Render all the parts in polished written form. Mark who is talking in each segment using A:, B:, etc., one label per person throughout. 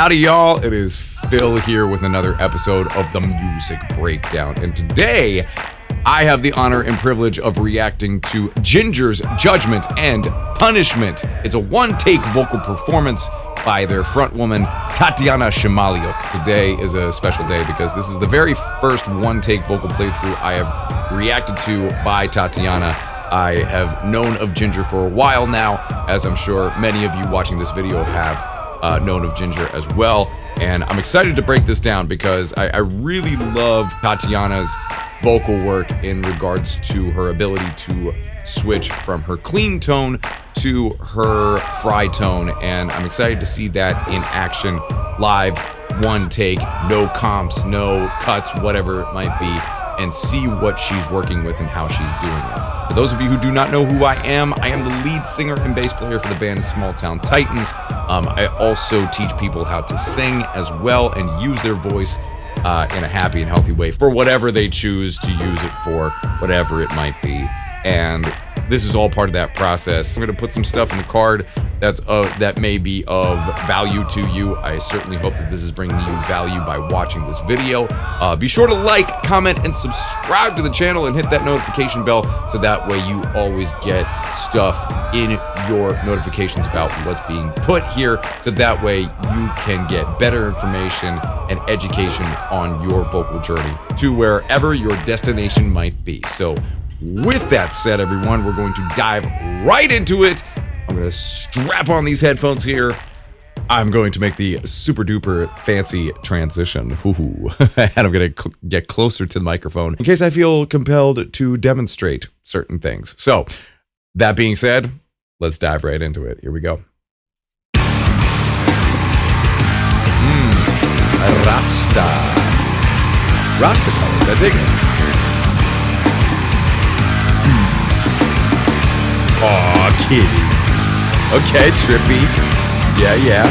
A: Howdy, y'all. It is Phil here with another episode of the Music Breakdown. And today, I have the honor and privilege of reacting to Ginger's Judgment and Punishment. It's a one-take vocal performance by their frontwoman, Tatiana Shimaliuk. Today is a special day because this is the very first one-take vocal playthrough I have reacted to by Tatiana. I have known of Ginger for a while now, as I'm sure many of you watching this video have known of Ginger as well. And I'm excited to break this down because I really love Tatiana's vocal work in regards to her ability to switch from her clean tone to her fry tone. And I'm excited to see that in action, live, one take, no comps, no cuts, whatever it might be, and see what she's working with and how she's doing it. For those of you who do not know who I am the lead singer and bass player for the band Small Town Titans. I also teach people how to sing as well and use their voice in a happy and healthy way for whatever they choose to use it for, whatever it might be. And this is all part of that process. I'm going to put some stuff in the card that may be of value to you. I certainly hope that this is bringing you value by watching this video. Be sure to like, comment, and subscribe to the channel and hit that notification bell so that way you always get stuff in your notifications about what's being put here, so that way you can get better information and education on your vocal journey to wherever your destination might be. So with that said, everyone, we're going to dive right into it. I'm going to strap on these headphones here. I'm going to make the super duper fancy transition. And I'm going to get closer to the microphone in case I feel compelled to demonstrate certain things. So that being said, let's dive right into it. Here we go. Rasta colors, I dig it. Aw, kitty. Okay, trippy. Yeah.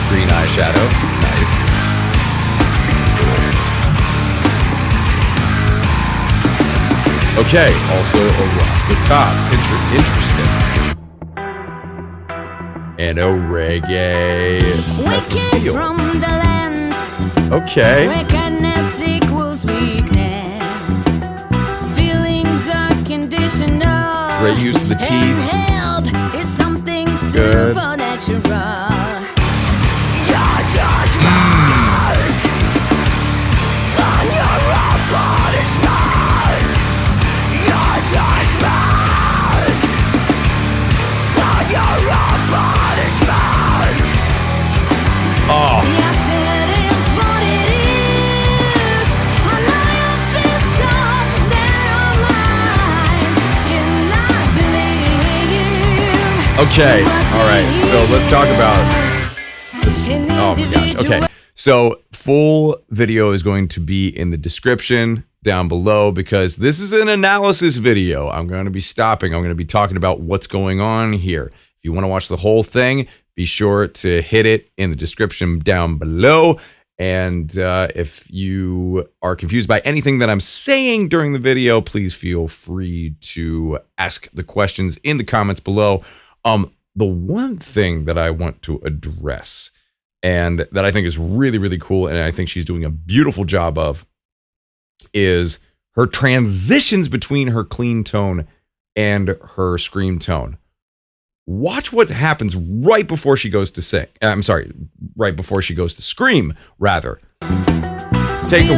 A: Green eyeshadow. Nice. Okay, also a Rasta top. Interesting. And a reggae.
B: Wicked from the land.
A: Okay.
B: Wickedness equals weakness.
A: Great use of the teeth.
B: And help is something supernatural. Your judgment, son, you're a punishment. Your judgment, son, you're a punishment.
A: Oh.
B: Yes, it is what it is. I know you're pissed off, never mind.
A: Okay, all right, so let's talk about this. Oh my gosh, okay. So full video is going to be in the description down below because this is an analysis video. I'm going to be stopping. I'm going to be talking about what's going on here. If you want to watch the whole thing, be sure to hit it in the description down below. And if you are confused by anything that I'm saying during the video, please feel free to ask the questions in the comments below. The one thing that I want to address and that I think is really, really cool, and I think she's doing a beautiful job of, is her transitions between her clean tone and her scream tone. Watch what happens right before she goes to sing. Right before she goes to scream, rather. Take a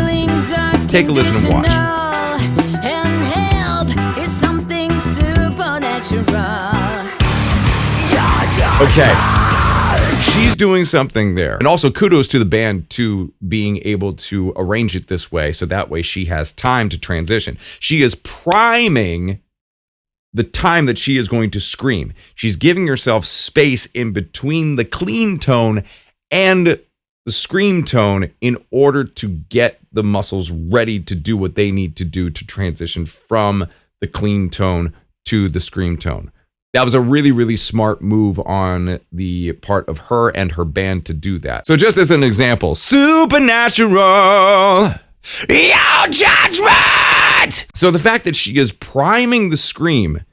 A: listen and watch.
B: And help is something supernatural.
A: Okay, she's doing something there. And also kudos to the band to being able to arrange it this way, so that way she has time to transition. She is priming the time that she is going to scream. She's giving herself space in between the clean tone and the scream tone in order to get the muscles ready to do what they need to do to transition from the clean tone to the scream tone. That was a really, really smart move on the part of her and her band to do that. So just as an example, supernatural, your judgment. So the fact that she is priming the scream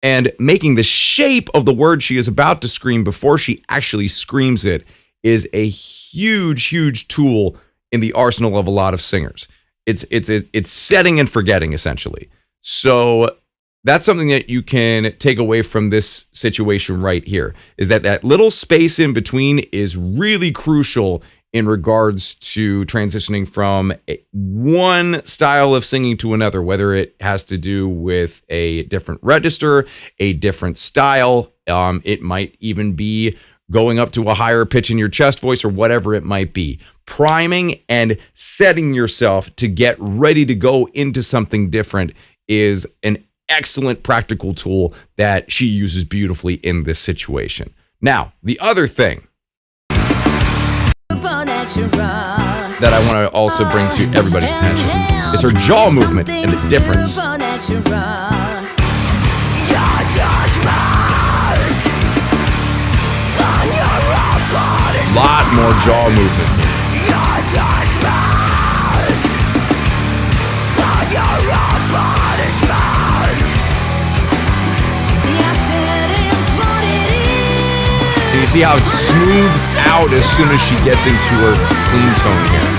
A: And making the shape of the word she is about to scream before she actually screams it is a huge, huge tool in the arsenal of a lot of singers. It's setting and forgetting, essentially. So that's something that you can take away from this situation right here, is that little space in between is really crucial in regards to transitioning from one style of singing to another, whether it has to do with a different register, a different style. It might even be going up to a higher pitch in your chest voice or whatever it might be. Priming and setting yourself to get ready to go into something different is an excellent practical tool that she uses beautifully in this situation. Now, the other thing that I want to also bring to everybody's attention is her jaw movement and the difference. Lot more jaw movement here. And you see how it smooths out as soon as she gets into her clean tone here.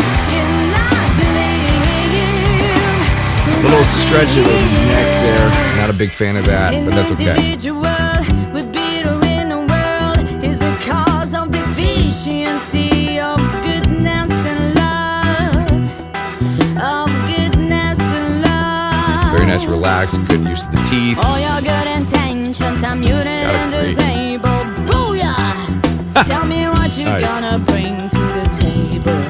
A: Little stretch of the neck there. Not a big fan of that, but that's okay. Very nice, relaxed, good use of the teeth.
B: All your good intentions are muted and disabled. Booyah! Tell me what you're gonna bring to the table.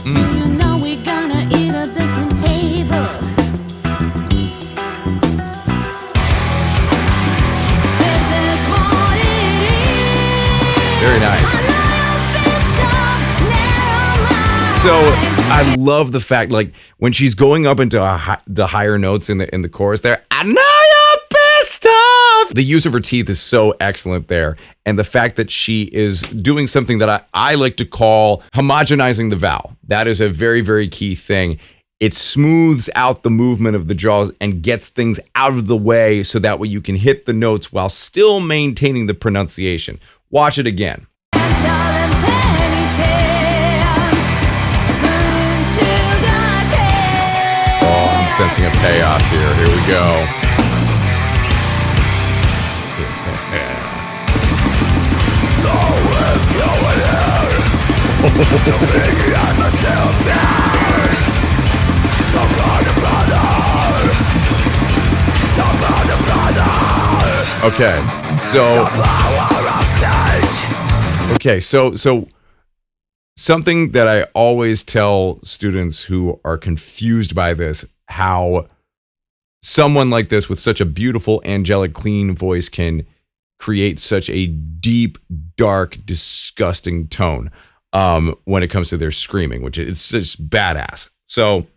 B: Do you know we're gonna eat at the same table? This is what it is.
A: Very nice. So I love the fact, like, when she's going up into the higher notes in the chorus there, I know you're pissed off. The use of her teeth is so excellent there. And the fact that she is doing something that I like to call homogenizing the vowel. That is a very, very key thing. It smooths out the movement of the jaws and gets things out of the way so that way you can hit the notes while still maintaining the pronunciation. Watch it again. Sensing a payoff here. Here we go. Okay, so something that I always tell students who are confused by this, how someone like this with such a beautiful, angelic, clean voice can create such a deep, dark, disgusting tone when it comes to their screaming, which is just badass. So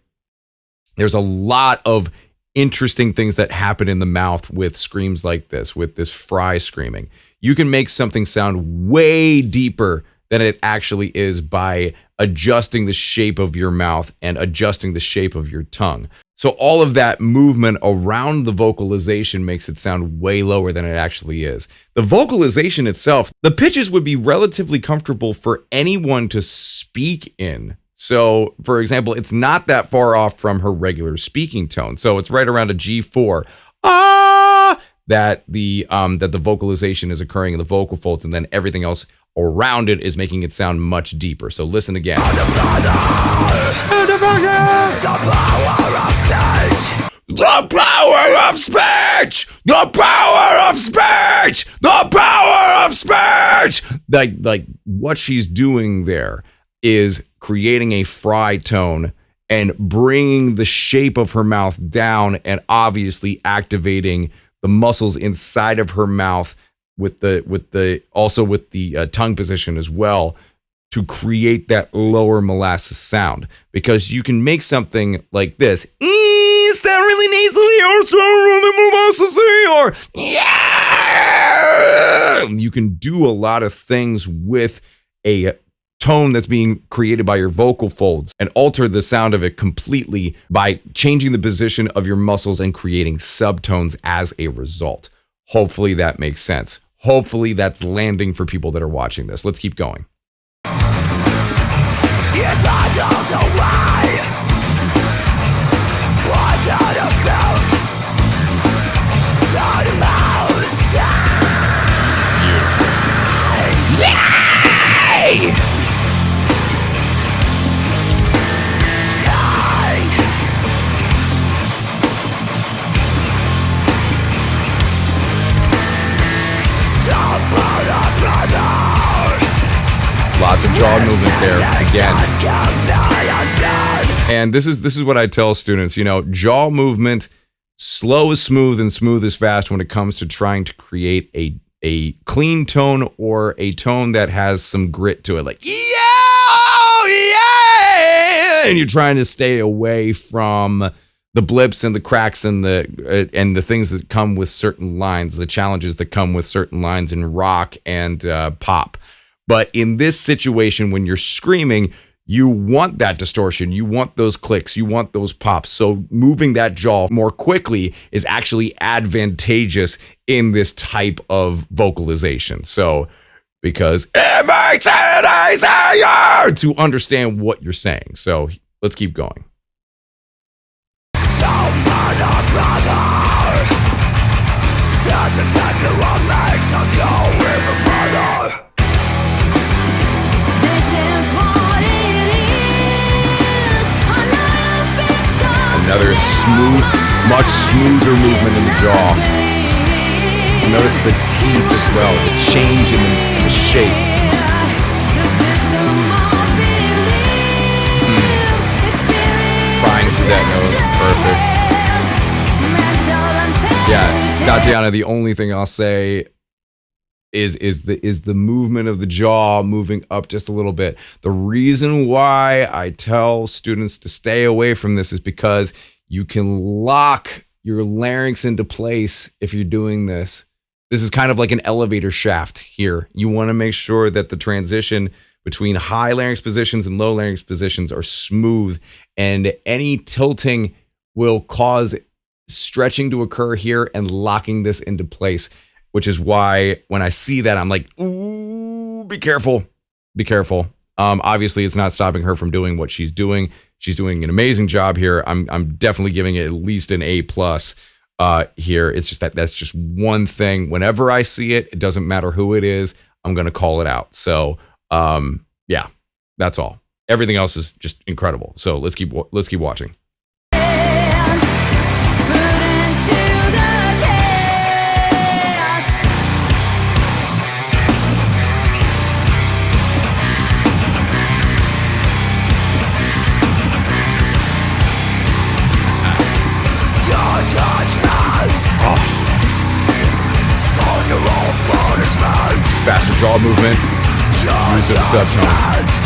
A: there's a lot of interesting things that happen in the mouth with screams like this, with this fry screaming. You can make something sound way deeper than it actually is by adjusting the shape of your mouth and adjusting the shape of your tongue. So all of that movement around the vocalization makes it sound way lower than it actually is. The vocalization itself, the pitches would be relatively comfortable for anyone to speak in. So, for example, it's not that far off from her regular speaking tone. So it's right around a G4. That the vocalization is occurring in the vocal folds, and then everything else around it is making it sound much deeper. So listen again. The power of speech! The power of speech! The power of speech! Like what she's doing there is creating a fry tone and bringing the shape of her mouth down and obviously activating the muscles inside of her mouth with the tongue position as well to create that lower molasses sound. Because you can make something like this, sound really nasally or sound really molasses, or yeah. You can do a lot of things with a tone that's being created by your vocal folds and alter the sound of it completely by changing the position of your muscles and creating subtones as a result. Hopefully that makes sense. Hopefully that's landing for people that are watching this. Let's keep going.
C: Yes, I don't know why. Was out of bounds. Down the mouse. Yay! Sky. Don't burn up brother.
A: Lots of jaw movement there again. And this is what I tell students, you know, jaw movement, slow is smooth and smooth is fast when it comes to trying to create a clean tone or a tone that has some grit to it. Like, yeah, yeah, and you're trying to stay away from the blips and the cracks and the things that come with certain lines, the challenges that come with certain lines in rock and pop. But in this situation, when you're screaming, you want that distortion, you want those clicks, you want those pops. So moving that jaw more quickly is actually advantageous in this type of vocalization. So, because it makes it easier to understand what you're saying. So let's keep going.
C: Don't burn up, brother. That's exactly what makes us go even further.
A: Another smooth, much smoother movement in the jaw. Notice the teeth as well, the change in the shape. Crying through that note, perfect. Yeah, Tatiana, the only thing I'll say is the movement of the jaw moving up just a little bit. The reason why I tell students to stay away from this is because you can lock your larynx into place if you're doing this. This is kind of like an elevator shaft here. You want to make sure that the transition between high larynx positions and low larynx positions are smooth, and any tilting will cause stretching to occur here and locking this into place. Which is why when I see that, I'm like, ooh, be careful, be careful. Obviously, it's not stopping her from doing what she's doing. She's doing an amazing job here. I'm definitely giving it at least an A+ here. It's just that's just one thing. Whenever I see it, it doesn't matter who it is, I'm going to call it out. So, yeah, that's all. Everything else is just incredible. So let's keep watching. Faster jaw movement, use of the subtones.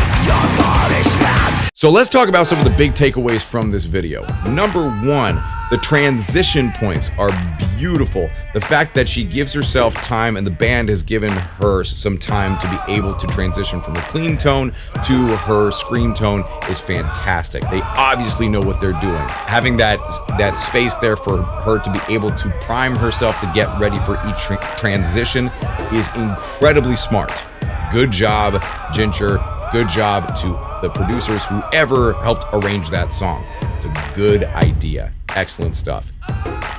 A: So let's talk about some of the big takeaways from this video. Number one, the transition points are beautiful. The fact that she gives herself time and the band has given her some time to be able to transition from a clean tone to her scream tone is fantastic. They obviously know what they're doing. Having that space there for her to be able to prime herself to get ready for each transition is incredibly smart. Good job, Ginger. Good job to the producers, whoever helped arrange that song. It's a good idea. Excellent stuff.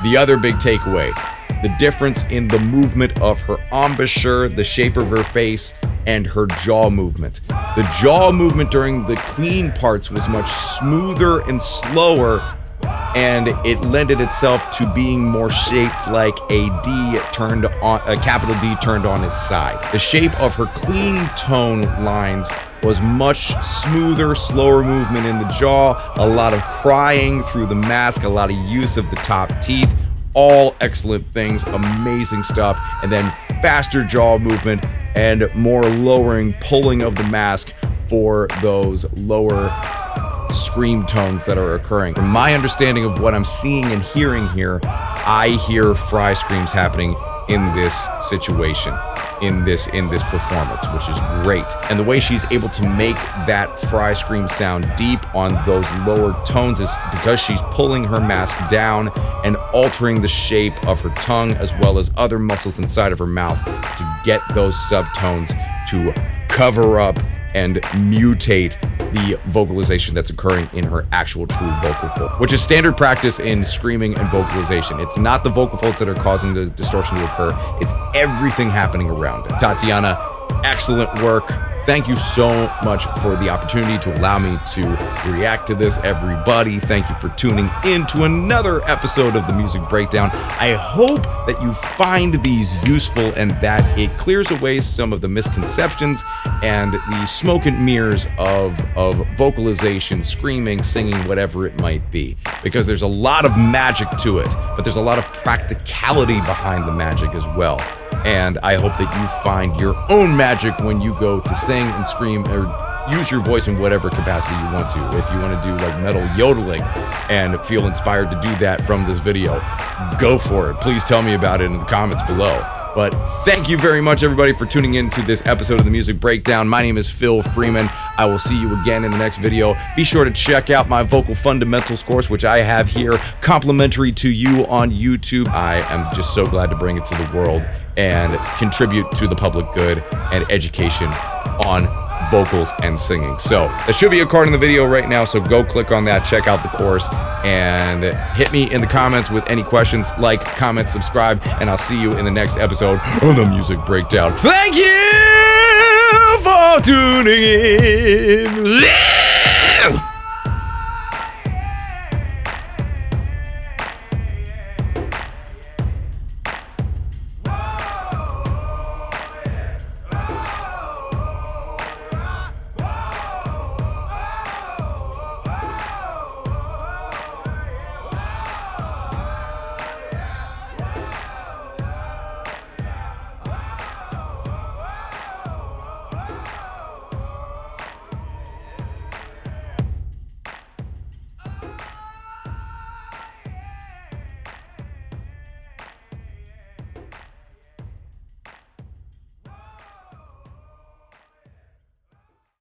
A: The other big takeaway, the difference in the movement of her embouchure, the shape of her face, and her jaw movement. The jaw movement during the clean parts was much smoother and slower, and it lended itself to being more shaped like a capital D turned on its side. The shape of her clean tone lines was much smoother, slower movement in the jaw, a lot of crying through the mask, a lot of use of the top teeth, all excellent things, amazing stuff. And then faster jaw movement and more lowering, pulling of the mask for those lower scream tones that are occurring. From my understanding of what I'm seeing and hearing here, I hear fry screams happening in this situation. in this performance, which is great. And the way she's able to make that fry scream sound deep on those lower tones is because she's pulling her mask down and altering the shape of her tongue as well as other muscles inside of her mouth to get those subtones to cover up and mutate the vocalization that's occurring in her actual true vocal fold, which is standard practice in screaming and vocalization. It's not the vocal folds that are causing the distortion to occur, it's everything happening around it. Tatiana, excellent work. Thank you so much for the opportunity to allow me to react to this, everybody. Thank you for tuning in to another episode of the Music Breakdown. I hope that you find these useful and that it clears away some of the misconceptions and the smoke and mirrors of vocalization, screaming, singing, whatever it might be. Because there's a lot of magic to it, but there's a lot of practicality behind the magic as well. And I hope that you find your own magic when you go to sing and scream or use your voice in whatever capacity you want to. If you want to do like metal yodeling and feel inspired to do that from this video, go for it. Please tell me about it in the comments below. But thank you very much, everybody, for tuning in to this episode of the Music Breakdown. My name is Phil Freeman. I will see you again in the next video. Be sure to check out my Vocal Fundamentals course, which I have here complimentary to you on YouTube. I am just so glad to bring it to the world and contribute to the public good and education on vocals and singing. So there should be a card in the video right now, so go click on that, check out the course, and hit me in the comments with any questions. Like, comment, subscribe, and I'll see you in the next episode of the Music Breakdown. Thank you for tuning in.